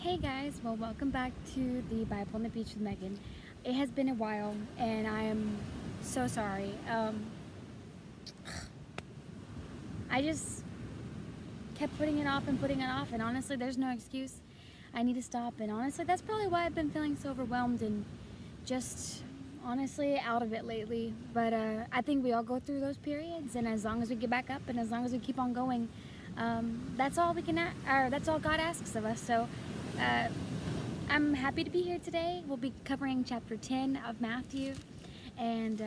Hey guys, well, welcome back to the Bible on the Beach with Megan. It has been a while, and I am so sorry. I just kept putting it off, and honestly, there's no excuse. I need to stop, and honestly, that's probably why I've been feeling so overwhelmed and just honestly out of it lately. But I think we all go through those periods, and as long as we get back up, and as long as we keep on going, that's all we can. That's all God asks of us. So. I'm happy to be here today. We'll be covering chapter 10 of Matthew, and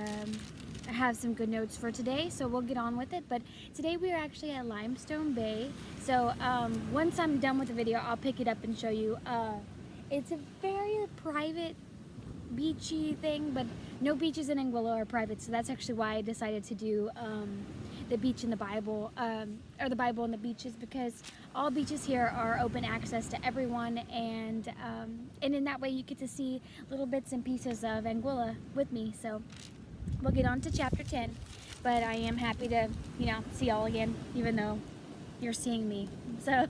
I have some good notes for today, so we'll get on with it. But today we are actually at Limestone Bay, so once I'm done with the video, I'll pick it up and show you. It's a very private, beachy thing, but no beaches in Anguilla are private, so that's actually why I decided to do the beach in the Bible, or the Bible and the beaches, because all beaches here are open access to everyone, and in that way you get to see little bits and pieces of Anguilla with me. So we'll get on to chapter 10, but I am happy to, see y'all again, even though you're seeing me. So,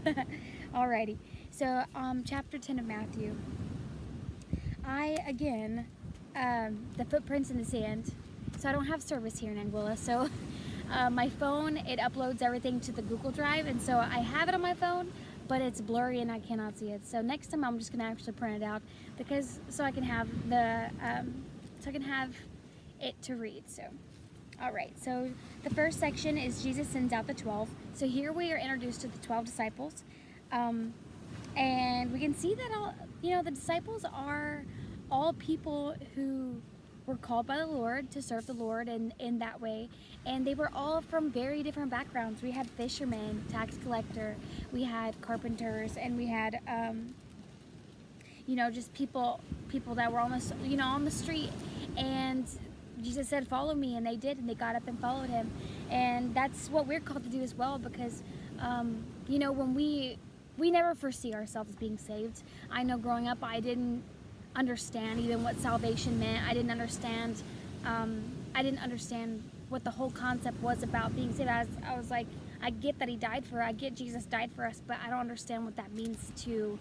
alrighty. So, chapter 10 of Matthew. The footprints in the sand. So I don't have service here in Anguilla, so my phone, it uploads everything to the Google Drive, and so I have it on my phone, but it's blurry and I cannot see it. So next time I'm just gonna actually print it out, because so I can have it to read. So, all right. So the first section is Jesus sends out the 12. So here we are introduced to the 12 disciples, and we can see that the disciples are all people who were called by the Lord to serve the Lord in that way, and they were all from very different backgrounds. We had fishermen, tax collector, we had carpenters, and we had just people that were almost on the street. And Jesus said, "Follow me," and they did, and they got up and followed him. And that's what we're called to do as well, because when we never foresee ourselves being saved. I know growing up I didn't understand even what salvation meant. I didn't understand what the whole concept was about being saved. I was like, I get that I get Jesus died for us, but I don't understand what that means to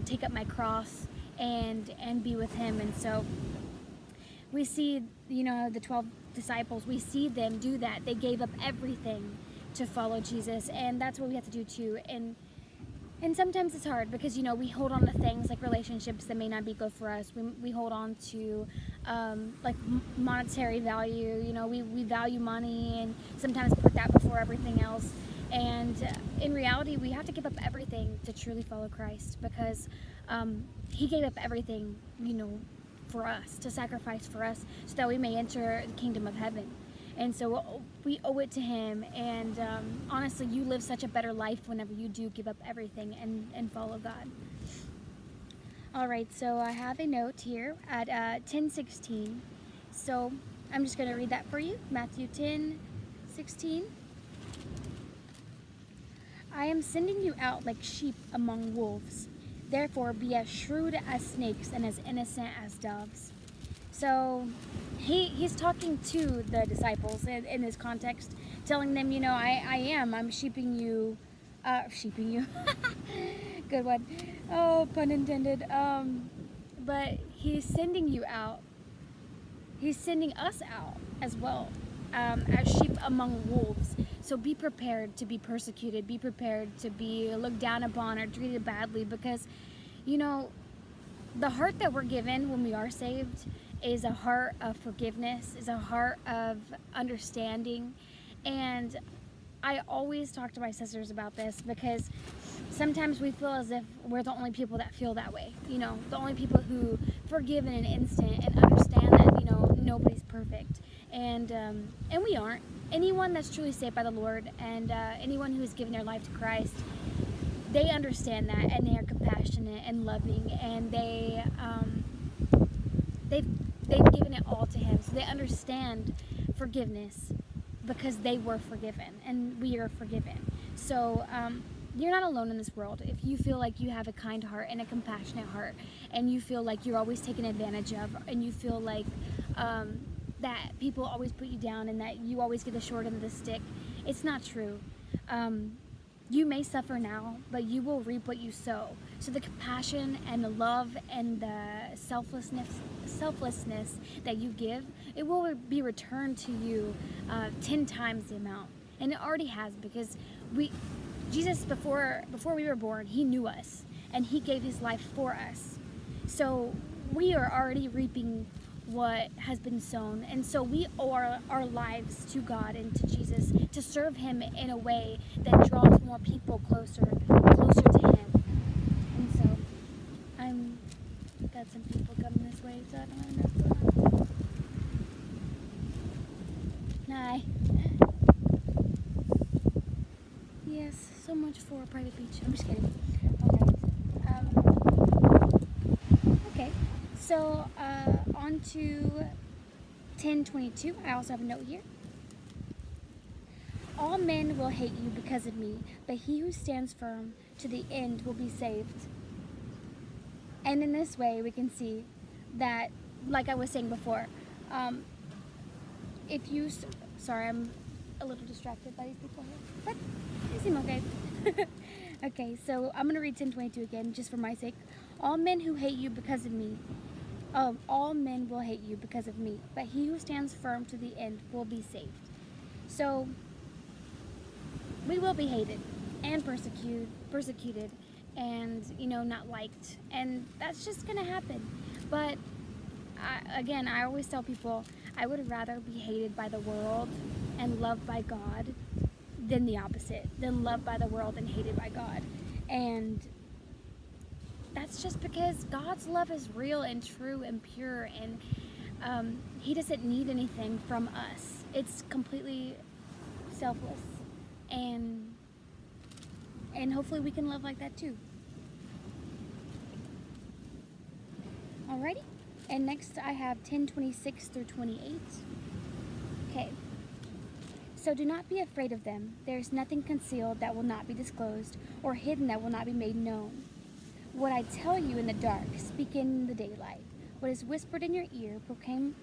take up my cross and be with him. And so we see the 12 disciples, we see them do that. They gave up everything to follow Jesus, and that's what we have to do too. And sometimes it's hard, because we hold on to things like relationships that may not be good for us. We hold on to monetary value. We value money, and sometimes put that before everything else. And in reality, we have to give up everything to truly follow Christ, because he gave up everything for us, to sacrifice for us, so that we may enter the kingdom of heaven. And so we owe it to him. And honestly, you live such a better life whenever you do give up everything and follow God. All right, so I have a note here at 10:16. So I'm just going to read that for you. Matthew 10:16. "I am sending you out like sheep among wolves. Therefore be as shrewd as snakes and as innocent as doves." So he's talking to the disciples in this context, telling them, I'm sheeping you. Good one. Oh, pun intended. But he's sending you out. He's sending us out as well, as sheep among wolves. So be prepared to be persecuted. Be prepared to be looked down upon or treated badly, because, the heart that we're given when we are saved is a heart of forgiveness, is a heart of understanding. And I always talk to my sisters about this, because sometimes we feel as if we're the only people that feel that way, the only people who forgive in an instant and understand that nobody's perfect, and we aren't. Anyone that's truly saved by the Lord, and anyone who has given their life to Christ, they understand that, and they are compassionate and loving, and they've given it all to him, so they understand forgiveness, because they were forgiven and we are forgiven. So you're not alone in this world. If you feel like you have a kind heart and a compassionate heart, and you feel like you're always taken advantage of, and you feel like that people always put you down, and that you always get the short end of the stick, it's not true. You may suffer now, but you will reap what you sow. So the compassion and the love and the selflessness that you give, it will be returned to you 10 times the amount. And it already has, because Jesus, before we were born, he knew us and he gave his life for us. So we are already reaping what has been sown, and so we owe our lives to God and to Jesus to serve him in a way that draws more people closer to him. And so I'm got some people coming this way, so I don't really know what's going on. Hi. Yes, so much for a private beach. I'm just kidding. Okay. So on to 10:22. I also have a note here. All men will hate you because of me, but he who stands firm to the end will be saved. And in this way, we can see that, like I was saying before, if you... Sorry, I'm a little distracted by these people here, but they seem okay. Okay, so I'm going to read 10:22 again, just for my sake. All men who hate you because of me, all men will hate you because of me, but he who stands firm to the end will be saved. So we will be hated and persecuted and, not liked, and that's just gonna happen. But I always tell people, I would rather be hated by the world and loved by God than the opposite, than loved by the world and hated by God. And that's just because God's love is real and true and pure, and he doesn't need anything from us. It's completely selfless, and hopefully we can love like that too. Alrighty, and next I have 10:26 through 28. Okay. So do not be afraid of them. There is nothing concealed that will not be disclosed, or hidden that will not be made known. What I tell you in the dark, speak in the daylight. What is whispered in your ear, proclaim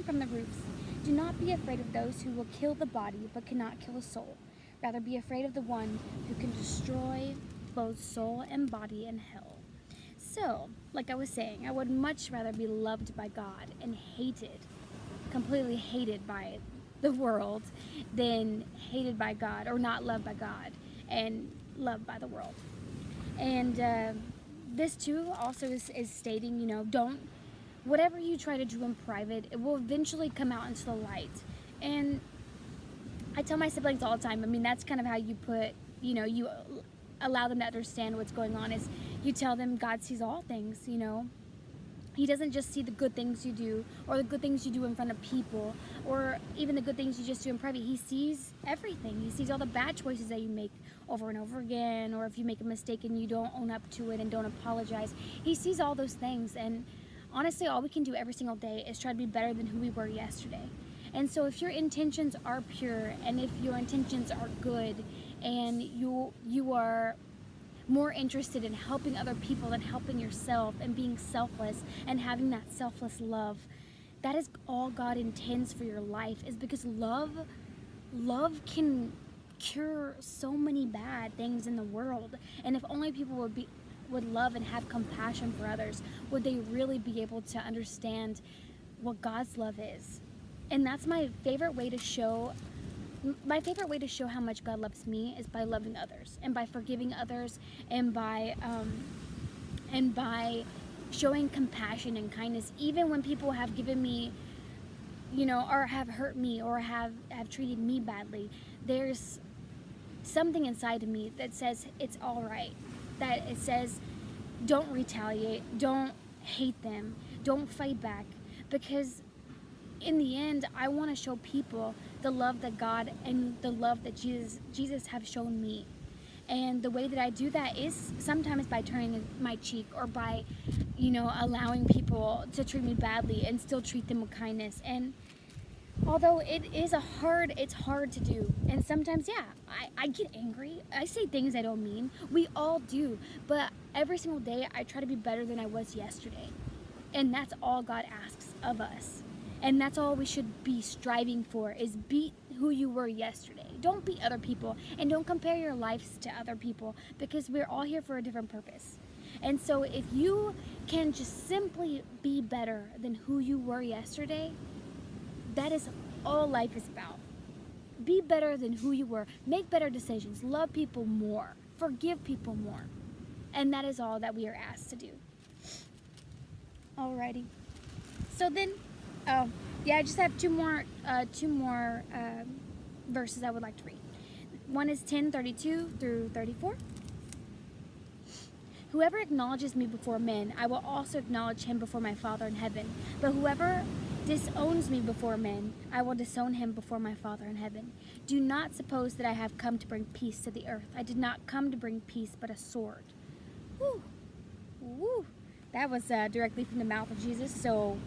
from the roofs. Do not be afraid of those who will kill the body, but cannot kill a soul. Rather be afraid of the one who can destroy both soul and body in hell. So, like I was saying, I would much rather be loved by God and hated, completely hated by the world, than hated by God, or not loved by God and loved by the world. And this too also is stating, don't, whatever you try to do in private, it will eventually come out into the light. And I tell my siblings all the time, that's kind of how you put, you allow them to understand what's going on, is you tell them God sees all things. He doesn't just see the good things you do, or the good things you do in front of people, or even the good things you just do in private. He sees everything. He sees all the bad choices that you make over and over again, or if you make a mistake and you don't own up to it and don't apologize. He sees all those things, and honestly, all we can do every single day is try to be better than who we were yesterday. And so if your intentions are pure, and if your intentions are good, and you are more interested in helping other people than helping yourself, and being selfless and having that selfless love, that is all God intends for your life, is because love can cure so many bad things in the world. And if only people would love and have compassion for others, would they really be able to understand what God's love is. And that's my favorite way to show how much God loves me, is by loving others, and by forgiving others, and by showing compassion and kindness, even when people have given me, or have hurt me, or have treated me badly. There's something inside of me that says it's all right, that it says don't retaliate, don't hate them, don't fight back, because in the end, I want to show people the love that God and the love that Jesus have shown me. And the way that I do that is sometimes by turning my cheek, or by, allowing people to treat me badly and still treat them with kindness. And although it's hard to do. And sometimes, I get angry. I say things I don't mean. We all do. But every single day, I try to be better than I was yesterday. And that's all God asks of us. And that's all we should be striving for, is be who you were yesterday. Don't be other people, and don't compare your lives to other people, because we're all here for a different purpose. And so if you can just simply be better than who you were yesterday, that is all life is about. Be better than who you were. Make better decisions. Love people more. Forgive people more. And that is all that we are asked to do. Alrighty. So then, I just have two more verses I would like to read. One is 10:32 through 34. Whoever acknowledges me before men, I will also acknowledge him before my Father in heaven. But whoever disowns me before men, I will disown him before my Father in heaven. Do not suppose that I have come to bring peace to the earth. I did not come to bring peace, but a sword. Woo! Woo! That was directly from the mouth of Jesus, so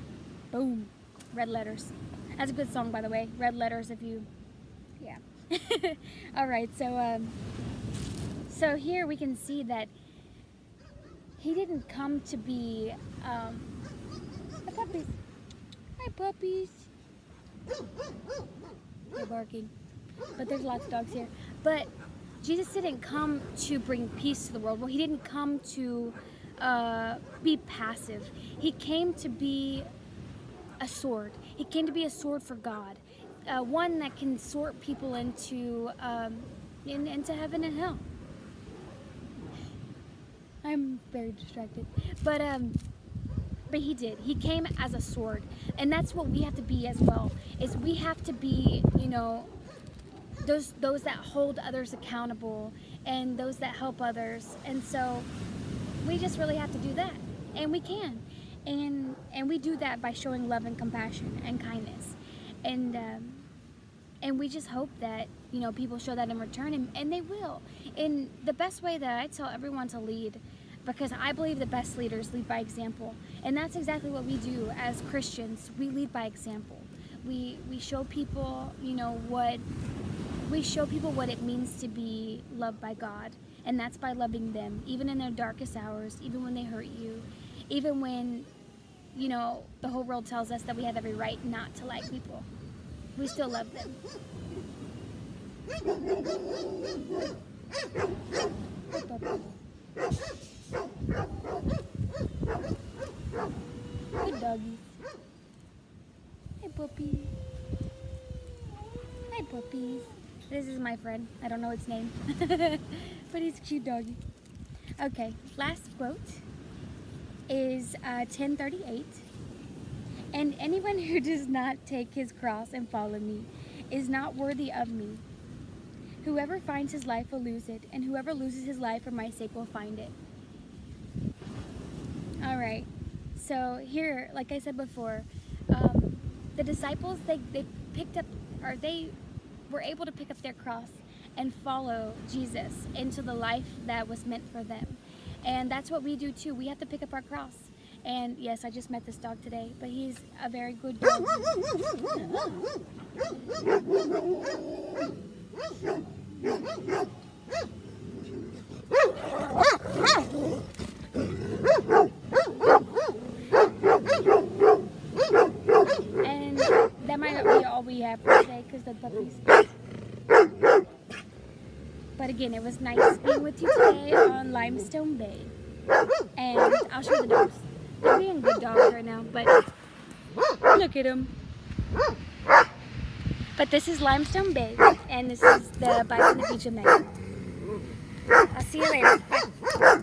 boom, red letters. That's a good song, by the way. Red letters, if you, yeah. All right, so here we can see that he didn't come to be, hi puppies. Hi puppies. They're barking. But there's lots of dogs here. But Jesus didn't come to bring peace to the world. Well, he didn't come to be passive. He came to be a sword. He came to be a sword for God. One that can sort people into heaven and hell. I'm very distracted. But he did. He came as a sword. And that's what we have to be as well. Is we have to be, those that hold others accountable and those that help others. And so we just really have to do that. And we can. And we do that by showing love and compassion and kindness. And we just hope that, people show that in return, and they will. In the best way that I tell everyone to lead, because I believe the best leaders lead by example. And that's exactly what we do as Christians. We lead by example. We show people, what it means to be loved by God. And that's by loving them, even in their darkest hours, even when they hurt you, even when, the whole world tells us that we have every right not to like people. We still love them. Good doggies. Hey puppies. Hi puppies. This is my friend. I don't know its name. But he's a cute doggy. Okay, last quote is 10:38. And anyone who does not take his cross and follow me is not worthy of me. Whoever finds his life will lose it, and whoever loses his life for my sake will find it. All right. So here, like I said before, the disciples, they picked up, or they were able to pick up their cross and follow Jesus into the life that was meant for them. And that's what we do too. We have to pick up our cross. And yes, I just met this dog today, but he's a very good dog. And that might not be all we have for today because the puppies. But again, it was nice being with you today on Limestone Bay. And I'll show you the dogs. They're being good dogs right now, but look at them. But this is Limestone Bay, and this is the Bison the Beach of Meg. I'll see you later. Bye.